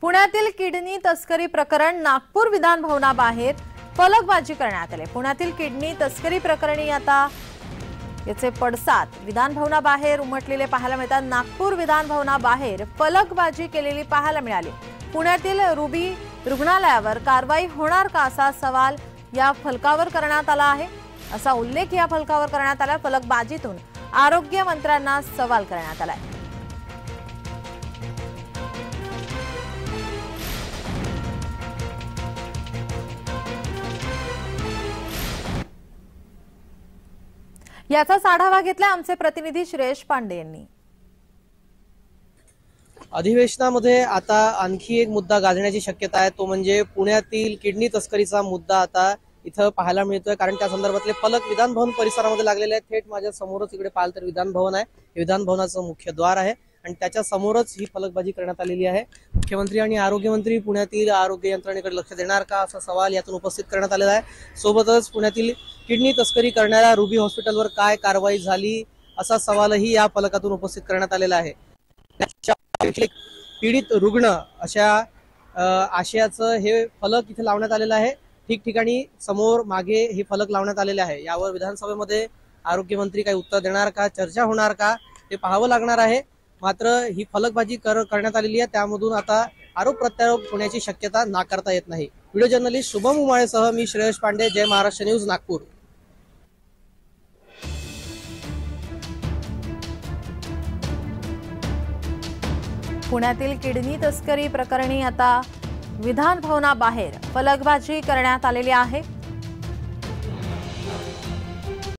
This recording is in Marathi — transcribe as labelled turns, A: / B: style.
A: पुण्यातील किडनी तस्करी प्रकरण नागपूर विधान भवनाबाहेर फलकबाजी करण्यात आली। पुण्यातील किडनी तस्करी प्रकरणी आता याचे पडसाद विधान भवनाबाहेर उमटलेले पाहायला मिळतात। नागपूर विधान भवनाबाहेर फलकबाजी केलेली पाहायला मिळाली। पुण्यातील रुबी रुग्णालयावर कारवाई होणार का असा सवाल या फलकावर करण्यात आला आहे। असा उल्लेख या फलकावर करण्यात आला। फलकबाजीतून आरोग्य मंत्र्यांना सवाल करण्यात आला। याचाच आढावा घेतला आमचे प्रतिनिधी श्रेयश पांडे यांनी।
B: अधिवेशनामध्ये आता आणखी एक मुद्दा गाजण्याची शक्यता आहे, तो म्हणजे पुण्यातील किडनी तस्करीचा मुद्दा आता इथं पाहायला मिळतोय। कारण त्या संदर्भातले फलक विधान भवन परिसरामध्ये लागलेले आहेत। थेट माझ्या समोरच इकडे पाहिलं तर विधान भवन आहे। विधान भवनाचं मुख्य द्वार आहे आणि त्याच्या समोरच ही फलकबाजी करण्यात आलेली आहे। मुख्यमंत्री आणि आरोग्यमंत्री पुण्यातील आरोग्य यंत्रणेकडे लक्ष देणार का असा सवाल यातून उपस्थित करण्यात आलेला आहे। सोबतच पुण्यातील किडनी तस्करी करणाऱ्या रुबी हॉस्पिटलवर काय कारवाई झाली असा सवालही या फलकातून उपस्थित करण्यात आलेला आहे। पीडित रुग्ण अशा आशयाचं हे फलक इथे लावण्यात आलेलं आहे। ठिकठिकाणी समोर मागे हे फलक लावण्यात आलेले आहे। यावर विधानसभेमध्ये आरोग्यमंत्री काही उत्तर देणार का, चर्चा होणार का ते पाहावं लागणार आहे। मात्र ही फलकबाजी करण्यात आलेली आहे, त्यामधून आता आरोप प्रत्यारोप होण्याची शक्यता नाकारता येत नाही। व्हिडिओ जर्नलिस्ट शुभम उमाळेसह मी श्रेयश पांडे, जय महाराष्ट्र न्यूज, नागपूर।
A: पुण्यातील किडनी तस्करी प्रकरणी आता विधान भवनाबाहेर फलकबाजी करण्यात आलेली आहे।